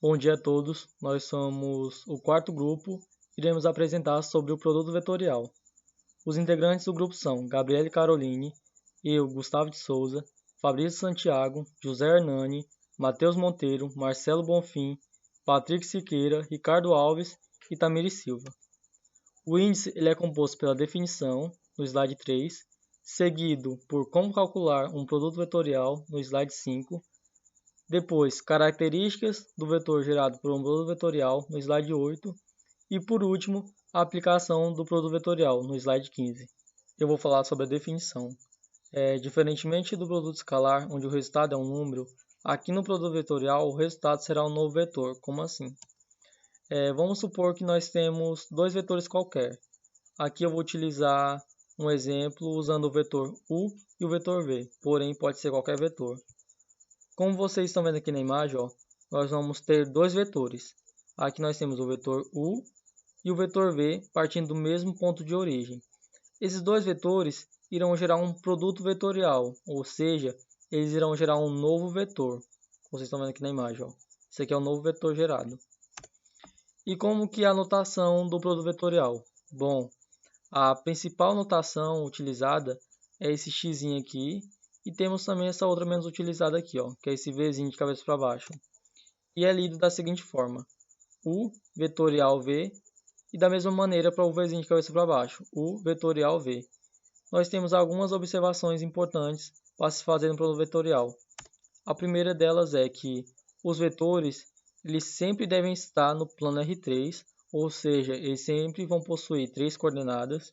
Bom dia a todos, nós somos o quarto grupo e iremos apresentar sobre o produto vetorial. Os integrantes do grupo são Gabriele Caroline, eu, Gustavo de Souza, Fabrício Santiago, José Hernani, Matheus Monteiro, Marcelo Bonfim, Patrick Siqueira, Ricardo Alves e Tamiri Silva. O índice ele é composto pela definição, no slide 3, seguido por como calcular um produto vetorial, no slide 5, depois, características do vetor gerado por um produto vetorial, no slide 8. E, por último, a aplicação do produto vetorial, no slide 15. Eu vou falar sobre a definição. Diferentemente do produto escalar, onde o resultado é um número, aqui no produto vetorial o resultado será um novo vetor. Como assim? Vamos supor que nós temos dois vetores qualquer. Aqui eu vou utilizar um exemplo usando o vetor u e o vetor v, porém pode ser qualquer vetor. Como vocês estão vendo aqui na imagem, nós vamos ter dois vetores. Aqui nós temos o vetor u e o vetor v partindo do mesmo ponto de origem. Esses dois vetores irão gerar um produto vetorial, ou seja, eles irão gerar um novo vetor. Vocês estão vendo aqui na imagem. Esse aqui é o novo vetor gerado. E como que é a notação do produto vetorial? Bom, a principal notação utilizada é esse x aqui. E temos também essa outra menos utilizada aqui, que é esse Vzinho de cabeça para baixo. E é lido da seguinte forma: U vetorial V, e da mesma maneira para o Vzinho de cabeça para baixo, U vetorial V. Nós temos algumas observações importantes para se fazer no produto vetorial. A primeira delas é que os vetores eles sempre devem estar no plano R3, ou seja, eles sempre vão possuir 3 coordenadas.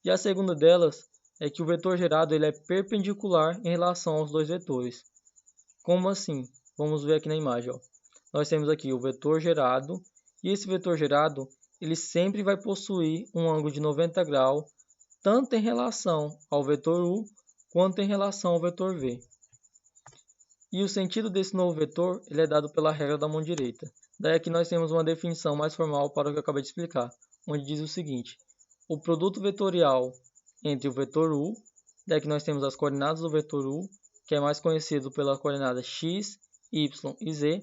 E a segunda delas é que o vetor gerado ele é perpendicular em relação aos dois vetores. Como assim? Vamos ver aqui na imagem. Nós temos aqui o vetor gerado, e esse vetor gerado ele sempre vai possuir um ângulo de 90 graus, tanto em relação ao vetor u, quanto em relação ao vetor v. E o sentido desse novo vetor ele é dado pela regra da mão direita. Daí aqui nós temos uma definição mais formal para o que eu acabei de explicar, onde diz o seguinte: o produto vetorial entre o vetor u, daí que nós temos as coordenadas do vetor u, que é mais conhecido pela coordenada x, y e z,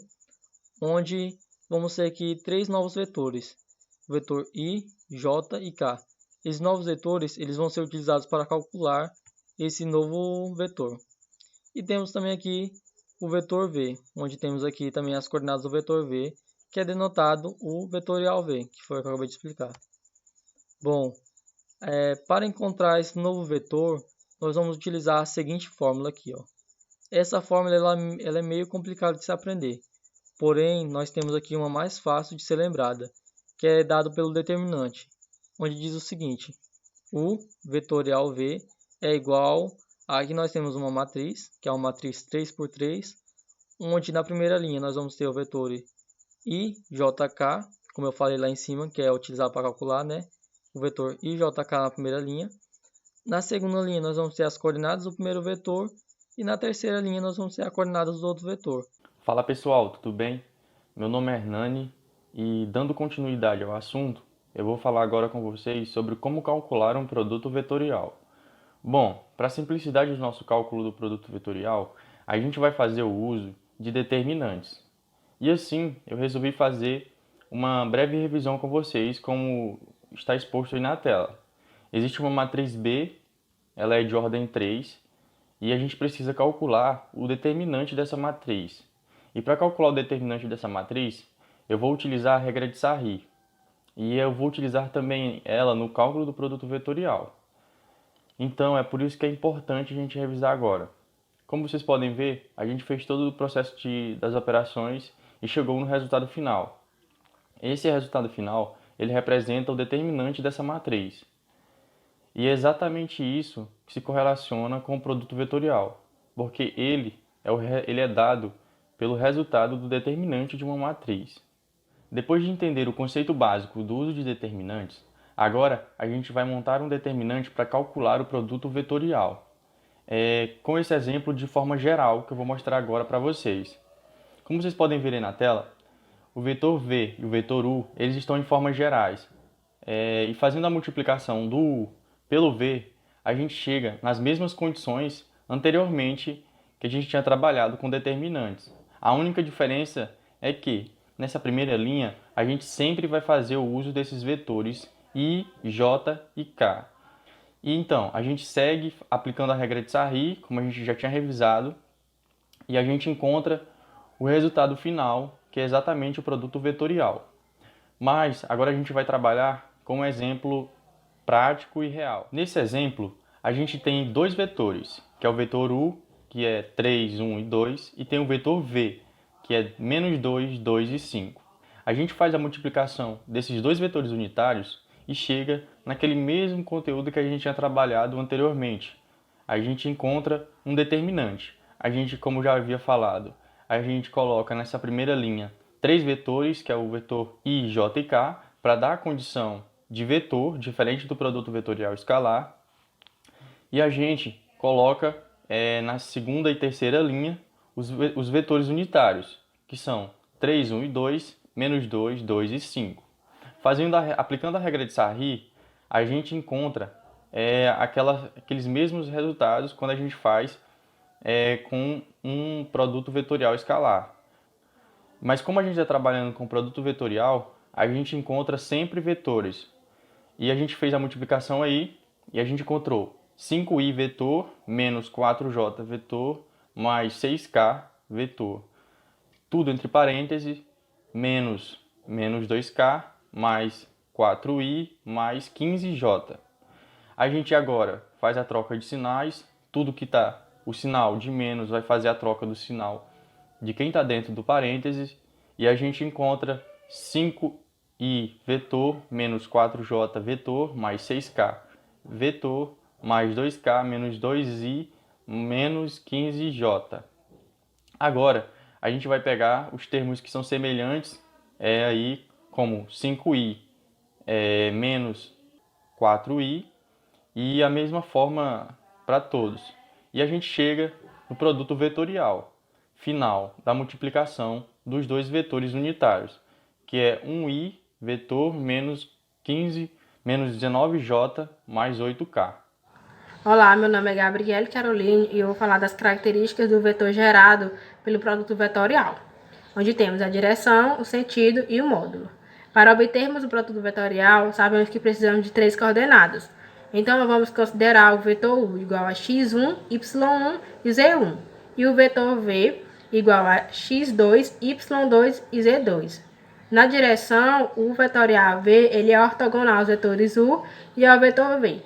onde vamos ter aqui três novos vetores, o vetor i, j e k. Esses novos vetores eles vão ser utilizados para calcular esse novo vetor. E temos também aqui o vetor v, onde temos aqui também as coordenadas do vetor v, que é denotado o vetorial v, que foi o que eu acabei de explicar. Bom, para encontrar esse novo vetor, nós vamos utilizar a seguinte fórmula aqui. Essa fórmula ela é meio complicada de se aprender, porém nós temos aqui uma mais fácil de ser lembrada, que é dado pelo determinante, onde diz o seguinte: o vetorial v é igual a, aqui nós temos uma matriz, que é uma matriz 3 por 3, onde na primeira linha nós vamos ter o vetor ijk, como eu falei lá em cima, que é utilizado para calcular, né? O vetor ijk na primeira linha. Na segunda linha nós vamos ter as coordenadas do primeiro vetor e na terceira linha nós vamos ter as coordenadas do outro vetor. Fala pessoal, tudo bem? Meu nome é Hernani e, dando continuidade ao assunto, eu vou falar agora com vocês sobre como calcular um produto vetorial. Bom, para a simplicidade do nosso cálculo do produto vetorial, a gente vai fazer o uso de determinantes. E assim, eu resolvi fazer uma breve revisão com vocês, como está exposto aí na tela. Existe uma matriz B, ela é de ordem 3, e a gente precisa calcular o determinante dessa matriz. E para calcular o determinante dessa matriz, eu vou utilizar a regra de Sarri. E eu vou utilizar também ela no cálculo do produto vetorial. Então, é por isso que é importante a gente revisar agora. Como vocês podem ver, a gente fez todo o processo das operações e chegou no resultado final. Esse resultado final, ele representa o determinante dessa matriz. E é exatamente isso que se correlaciona com o produto vetorial, porque ele é dado pelo resultado do determinante de uma matriz. Depois de entender o conceito básico do uso de determinantes, agora a gente vai montar um determinante para calcular o produto vetorial. Com esse exemplo de forma geral que eu vou mostrar agora para vocês. Como vocês podem ver aí na tela, o vetor v e o vetor u eles estão em formas gerais. E fazendo a multiplicação do u pelo v, a gente chega nas mesmas condições anteriormente que a gente tinha trabalhado com determinantes. A única diferença é que, nessa primeira linha, a gente sempre vai fazer o uso desses vetores I, J e K. E então, a gente segue aplicando a regra de Sarri, como a gente já tinha revisado, e a gente encontra o resultado final, que é exatamente o produto vetorial. Mas agora a gente vai trabalhar com um exemplo prático e real. Nesse exemplo, a gente tem dois vetores, que é o vetor U, que é 3, 1 e 2, e tem o vetor V, que é -2, 2 e 5. A gente faz a multiplicação desses dois vetores unitários e chega naquele mesmo conteúdo que a gente tinha trabalhado anteriormente. A gente encontra um determinante. A gente, como já havia falado, a gente coloca nessa primeira linha três vetores, que é o vetor I, J e K, para dar a condição de vetor, diferente do produto vetorial escalar. E a gente coloca na segunda e terceira linha os vetores unitários, que são 3, 1 e 2, -2, 2 e 5. Aplicando a regra de Sarri, a gente encontra aqueles mesmos resultados quando a gente faz com um produto vetorial escalar. Mas como a gente está trabalhando com produto vetorial, a gente encontra sempre vetores. E a gente fez a multiplicação aí e a gente encontrou 5i vetor menos 4j vetor mais 6k vetor. Tudo entre parênteses, menos 2k mais 4i mais 15j. A gente agora faz a troca de sinais, tudo que está o sinal de menos vai fazer a troca do sinal de quem está dentro do parênteses, e a gente encontra 5i vetor menos 4j vetor mais 6k vetor mais 2k menos 2i menos 15j. Agora, a gente vai pegar os termos que são semelhantes, aí como 5i menos 4i, e a mesma forma para todos. E a gente chega no produto vetorial final da multiplicação dos dois vetores unitários, que é 1i vetor menos 19j mais 8k. Olá, meu nome é Gabriele Caroline e eu vou falar das características do vetor gerado pelo produto vetorial, onde temos a direção, o sentido e o módulo. Para obtermos o produto vetorial, sabemos que precisamos de três coordenadas. Então, vamos considerar o vetor U igual a x1, y1 e z1, e o vetor V igual a x2, y2 e z2. Na direção, o vetorial V ele é ortogonal aos vetores U e ao vetor V.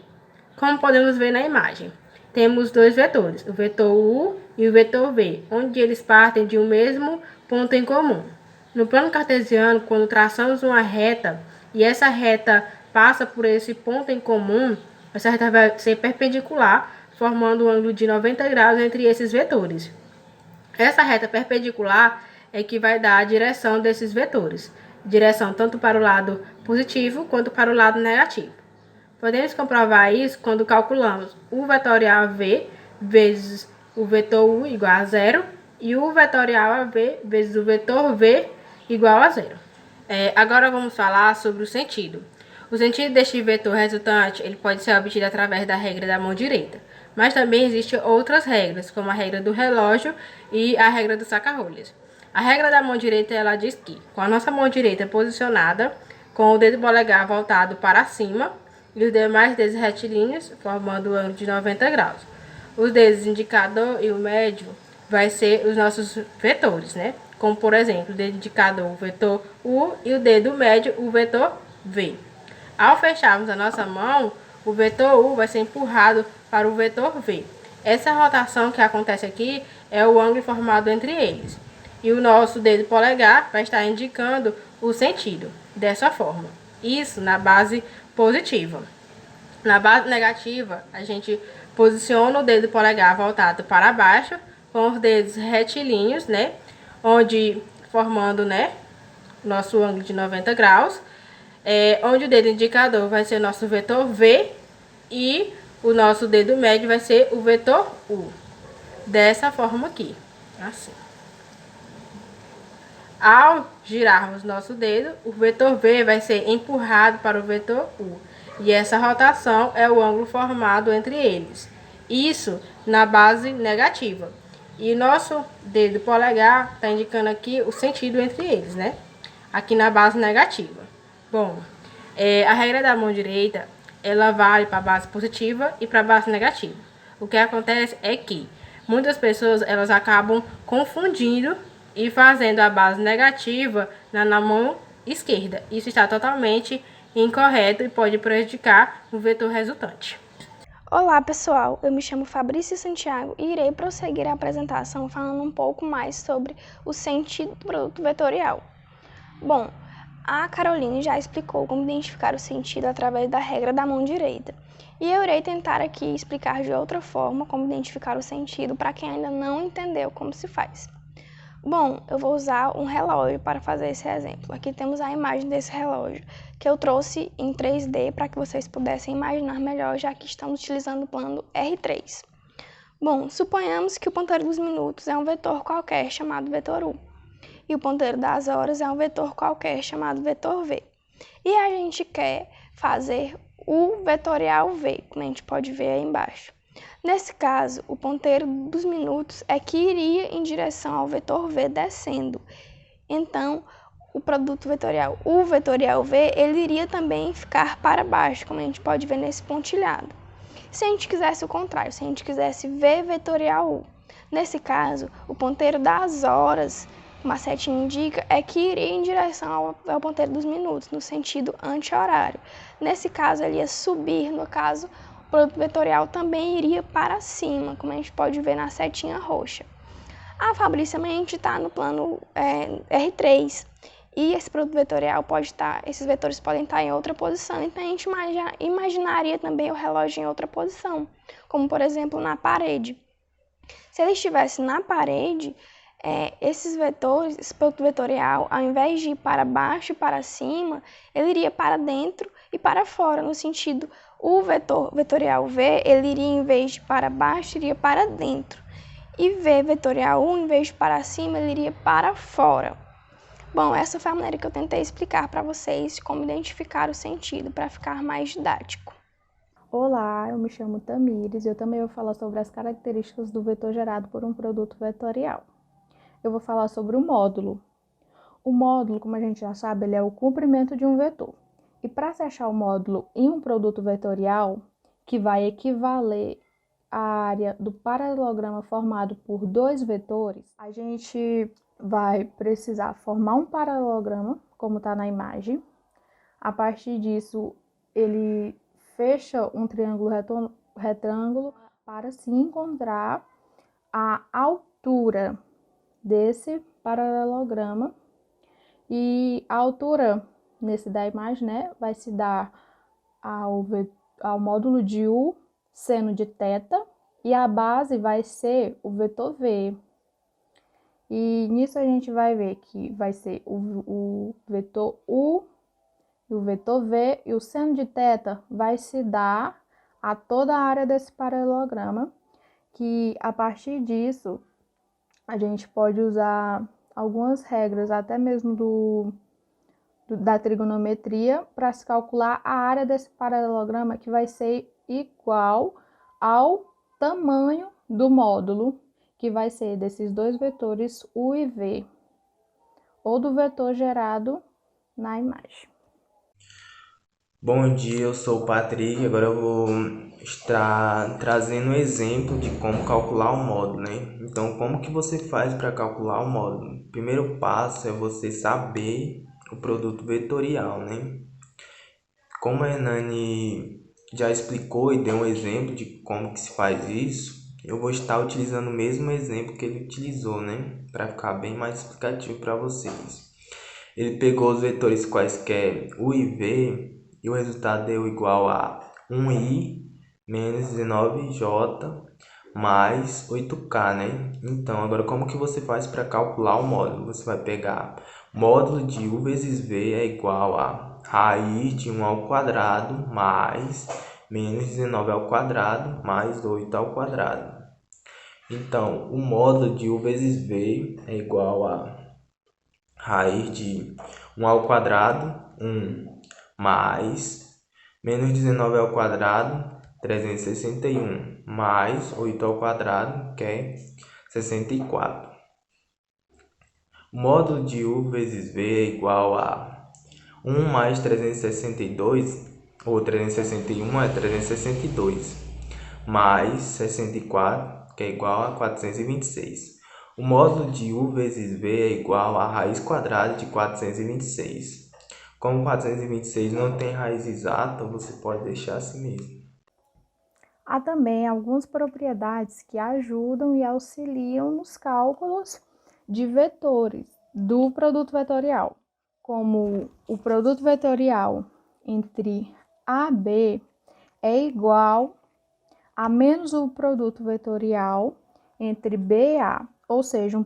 Como podemos ver na imagem, temos dois vetores, o vetor U e o vetor V, onde eles partem de um mesmo ponto em comum. No plano cartesiano, quando traçamos uma reta e essa reta passa por esse ponto em comum, essa reta vai ser perpendicular, formando um ângulo de 90 graus entre esses vetores. Essa reta perpendicular é que vai dar a direção desses vetores, direção tanto para o lado positivo quanto para o lado negativo. Podemos comprovar isso quando calculamos o vetorial V vezes o vetor U igual a zero e o vetorial AV vezes o vetor V igual a zero. Agora vamos falar sobre o sentido. O sentido deste vetor resultante ele pode ser obtido através da regra da mão direita, mas também existem outras regras, como a regra do relógio e a regra do saca-rolhas. A regra da mão direita ela diz que, com a nossa mão direita posicionada, com o dedo polegar voltado para cima e os demais dedos retilíneos, formando o ângulo de 90 graus. Os dedos indicador e o médio vai ser os nossos vetores, né? Como, por exemplo, o dedo indicador, o vetor U, e o dedo médio, o vetor V. Ao fecharmos a nossa mão, o vetor U vai ser empurrado para o vetor V. Essa rotação que acontece aqui é o ângulo formado entre eles. E o nosso dedo polegar vai estar indicando o sentido, dessa forma. Isso na base positiva. Na base negativa, a gente posiciona o dedo polegar voltado para baixo, com os dedos retilíneos, né? Onde formando, né, nosso ângulo de 90 graus. Onde o dedo indicador vai ser o nosso vetor V e o nosso dedo médio vai ser o vetor U. Dessa forma aqui, assim. Ao girarmos nosso dedo, o vetor V vai ser empurrado para o vetor U. E essa rotação é o ângulo formado entre eles. Isso na base negativa. E nosso dedo polegar está indicando aqui o sentido entre eles, né? aqui na base negativa. Bom, a regra da mão direita, ela vale para a base positiva e para a base negativa. O que acontece é que muitas pessoas elas acabam confundindo e fazendo a base negativa na mão esquerda. Isso está totalmente incorreto e pode prejudicar o vetor resultante. Olá pessoal, eu me chamo Fabrício Santiago e irei prosseguir a apresentação falando um pouco mais sobre o sentido do produto vetorial. Bom, a Caroline já explicou como identificar o sentido através da regra da mão direita. E eu irei tentar aqui explicar de outra forma como identificar o sentido para quem ainda não entendeu como se faz. Bom, eu vou usar um relógio para fazer esse exemplo. Aqui temos a imagem desse relógio, que eu trouxe em 3D para que vocês pudessem imaginar melhor, já que estamos utilizando o plano R3. Bom, suponhamos que o ponteiro dos minutos é um vetor qualquer chamado vetor U, e o ponteiro das horas é um vetor qualquer chamado vetor V. E a gente quer fazer o vetorial V, como a gente pode ver aí embaixo. Nesse caso, o ponteiro dos minutos é que iria em direção ao vetor V descendo. Então, o produto vetorial, o vetorial V, ele iria também ficar para baixo, como a gente pode ver nesse pontilhado. Se a gente quisesse o contrário, se a gente quisesse V vetorial U, nesse caso, o ponteiro das horas, como a setinha indica, é que iria em direção ao ponteiro dos minutos, no sentido anti-horário. Nesse caso, ele ia subir, no caso, o produto vetorial também iria para cima, como a gente pode ver na setinha roxa. A Fabrícia mente está no plano R3 e esse produto vetorial esses vetores podem estar em outra posição, então a gente imaginaria também o relógio em outra posição, como por exemplo na parede. Se ele estivesse na parede, esses vetores, esse produto vetorial, ao invés de ir para baixo e para cima, ele iria para dentro e para fora, no sentido, o vetor vetorial V, ele iria em vez de para baixo, iria para dentro. E V vetorial U, em vez de para cima, ele iria para fora. Bom, essa foi a maneira que eu tentei explicar para vocês como identificar o sentido, para ficar mais didático. Olá, eu me chamo Tamires e eu também vou falar sobre as características do vetor gerado por um produto vetorial. Eu vou falar sobre o módulo. O módulo, como a gente já sabe, ele é o comprimento de um vetor. E para se achar o módulo em um produto vetorial, que vai equivaler à área do paralelograma formado por dois vetores, a gente vai precisar formar um paralelograma, como está na imagem. A partir disso, ele fecha um triângulo retângulo para se encontrar a altura desse paralelograma. E a altura nesse da imagem, né, vai se dar ao módulo de U seno de θ, e a base vai ser o vetor V. E nisso a gente vai ver que vai ser o vetor U e o vetor V, e o seno de θ vai se dar a toda a área desse paralelograma, que a partir disso a gente pode usar algumas regras, até mesmo da trigonometria, para se calcular a área desse paralelograma, que vai ser igual ao tamanho do módulo, que vai ser desses dois vetores U e V, ou do vetor gerado na imagem. Bom dia, eu sou o Patrick. Agora eu vou estar trazendo um exemplo de como calcular o módulo, né? Então, como que você faz para calcular o módulo? O primeiro passo é você saber o produto vetorial, né? Como a Hernani já explicou e deu um exemplo de como que se faz isso, eu vou estar utilizando o mesmo exemplo que ele utilizou, né? Para ficar bem mais explicativo para vocês. Ele pegou os vetores quaisquer U e V, e o resultado deu igual a 1i menos 19j mais 8k, né? Então, agora como que você faz para calcular o módulo? Você vai pegar o módulo de u vezes v é igual a raiz de 1 ao quadrado mais menos 19 ao quadrado mais 8 ao quadrado. Então, o módulo de u vezes v é igual a raiz de 1 ao quadrado, 1, mais menos 19 ao quadrado, 361, mais 8 ao quadrado, que é 64. O módulo de U vezes V é igual a 1 mais 362, ou 361 é 362, mais 64, que é igual a 426. O módulo de U vezes V é igual a raiz quadrada de 426. Como 426 não tem raiz exata, você pode deixar assim mesmo. Há também algumas propriedades que ajudam e auxiliam nos cálculos de vetores do produto vetorial, como o produto vetorial entre A e B é igual a menos o produto vetorial entre B e A. Ou seja,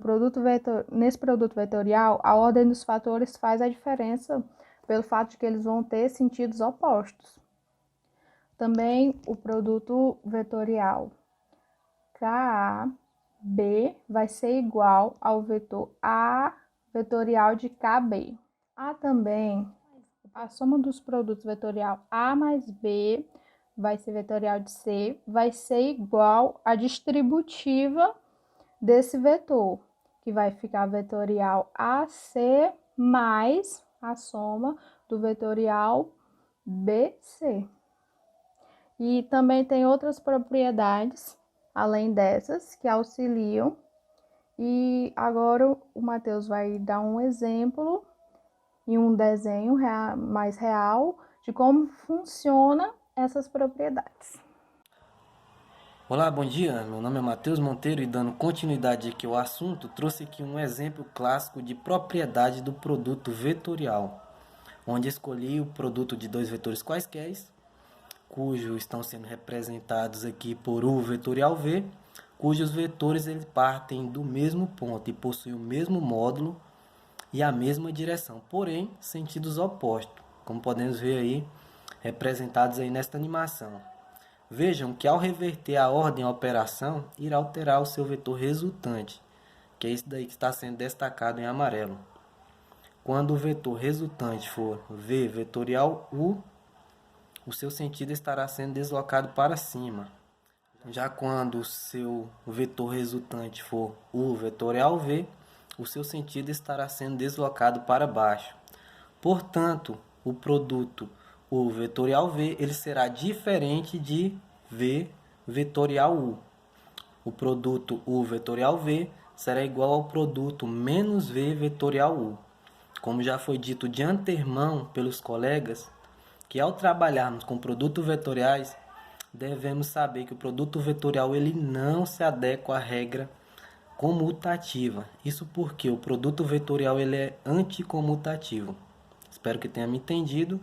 nesse produto vetorial, a ordem dos fatores faz a diferença pelo fato de que eles vão ter sentidos opostos. Também o produto vetorial KB vai ser igual ao vetor A vetorial de KB. Há também a soma dos produtos vetorial A mais B vai ser vetorial de C, vai ser igual à distributiva desse vetor, que vai ficar vetorial AC mais a soma do vetorial BC. E também tem outras propriedades, além dessas, que auxiliam. E agora o Matheus vai dar um exemplo em um desenho mais real de como funciona essas propriedades. Olá, bom dia. Meu nome é Matheus Monteiro e dando continuidade aqui ao assunto, trouxe aqui um exemplo clássico de propriedade do produto vetorial, onde escolhi o produto de dois vetores quaisquer, cujos estão sendo representados aqui por U vetorial V, cujos vetores eles partem do mesmo ponto e possuem o mesmo módulo e a mesma direção, porém sentidos opostos, como podemos ver aí representados aí nesta animação. Vejam que ao reverter a ordem à operação, irá alterar o seu vetor resultante, que é esse daí que está sendo destacado em amarelo. Quando o vetor resultante for V vetorial U, o seu sentido estará sendo deslocado para cima. Já quando o seu vetor resultante for U vetorial V, o seu sentido estará sendo deslocado para baixo. Portanto, o produto U vetorial V ele será diferente de V vetorial U. O produto U vetorial V será igual ao produto menos V vetorial U. Como já foi dito de antemão pelos colegas, que ao trabalharmos com produtos vetoriais, devemos saber que o produto vetorial ele não se adequa à regra comutativa. Isso porque o produto vetorial ele é anticomutativo. Espero que tenha me entendido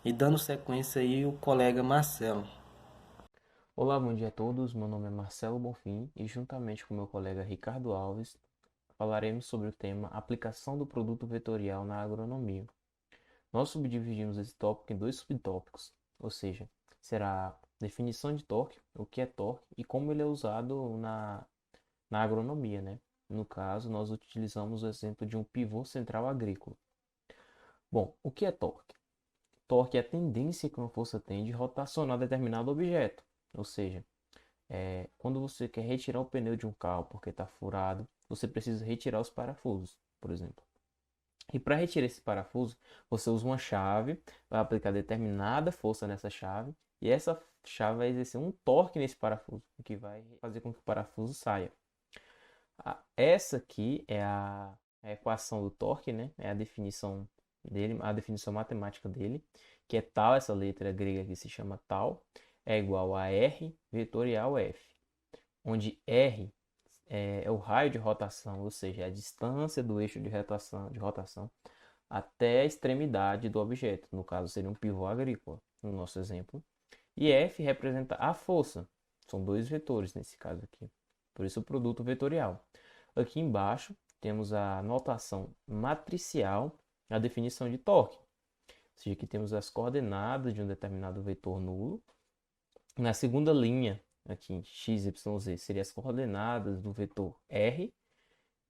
e dando sequência aí o colega Marcelo. Olá, bom dia a todos. Meu nome é Marcelo Bonfim e juntamente com meu colega Ricardo Alves falaremos sobre o tema aplicação do produto vetorial na agronomia. Nós subdividimos esse tópico em dois subtópicos, ou seja, será definição de torque, o que é torque e como ele é usado na agronomia, né? No caso, nós utilizamos o exemplo de um pivô central agrícola. Bom, o que é torque? Torque é a tendência que uma força tem de rotacionar determinado objeto, ou seja, quando você quer retirar o pneu de um carro porque está furado, você precisa retirar os parafusos, por exemplo. E para retirar esse parafuso, você usa uma chave, vai aplicar determinada força nessa chave, e essa chave vai exercer um torque nesse parafuso, o que vai fazer com que o parafuso saia. Essa aqui é a equação do torque, né? É a definição dele, a definição matemática dele, que é tal, essa letra grega que se chama tal, é igual a R vetorial F, onde R é o raio de rotação, ou seja, a distância do eixo de rotação até a extremidade do objeto. No caso, seria um pivô agrícola, no nosso exemplo. E F representa a força. São dois vetores nesse caso aqui. Por isso o produto vetorial. Aqui embaixo temos a notação matricial, a definição de torque. Ou seja, aqui temos as coordenadas de um determinado vetor nulo. Na segunda linha, aqui em x, y, z, seriam as coordenadas do vetor R.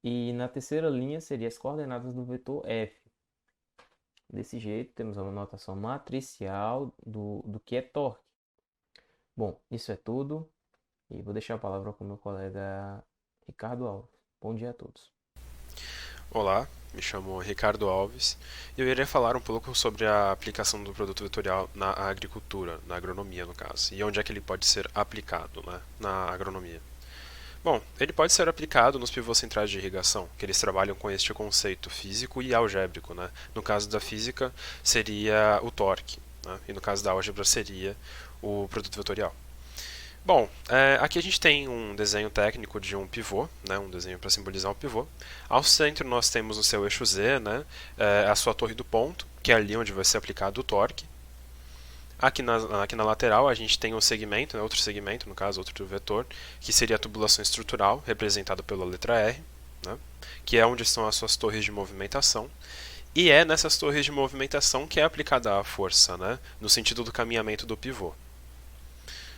E na terceira linha, seriam as coordenadas do vetor F. Desse jeito, temos uma notação matricial do que é torque. Bom, isso é tudo. E vou deixar a palavra com o meu colega Ricardo Alves. Bom dia a todos. Olá, me chamo Ricardo Alves e eu irei falar um pouco sobre a aplicação do produto vetorial na agricultura, na agronomia no caso, e onde é que ele pode ser aplicado, né, na agronomia. Bom, ele pode ser aplicado nos pivôs centrais de irrigação, que eles trabalham com este conceito físico e algébrico, né? No caso da física seria o torque, né? E no caso da álgebra seria o produto vetorial. Bom, aqui a gente tem um desenho técnico de um pivô, né, um desenho para simbolizar um pivô. Ao centro nós temos o seu eixo Z, né, a sua torre do ponto, que é ali onde vai ser aplicado o torque. Aqui na lateral a gente tem um segmento, né, outro segmento, no caso outro vetor, que seria a tubulação estrutural, representada pela letra R, né, que é onde estão as suas torres de movimentação. E é nessas torres de movimentação que é aplicada a força, né, no sentido do caminhamento do pivô.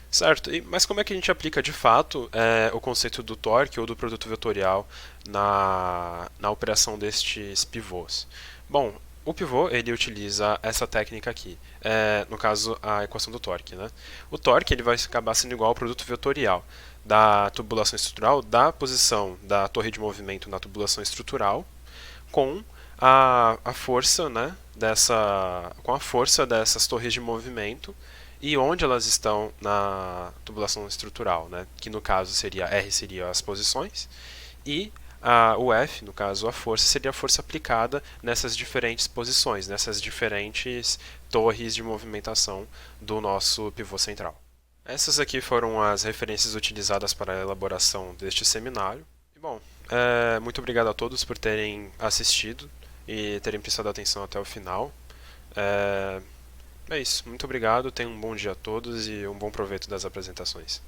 Certo, mas como é que a gente aplica de fato o conceito do torque ou do produto vetorial na operação destes pivôs? Bom, o pivô ele utiliza essa técnica aqui, no caso a equação do torque, né? O torque ele vai acabar sendo igual ao produto vetorial da tubulação estrutural, da posição da torre de movimento na tubulação estrutural, com a força, né, com a força dessas torres de movimento e onde elas estão na tubulação estrutural, né, que no caso seria R seria as posições e o F, no caso a força, seria a força aplicada nessas diferentes posições, nessas diferentes torres de movimentação do nosso pivô central. Essas aqui foram as referências utilizadas para a elaboração deste seminário. E, bom, muito obrigado a todos por terem assistido e terem prestado atenção até o final. É isso, muito obrigado, tenham um bom dia a todos e um bom proveito das apresentações.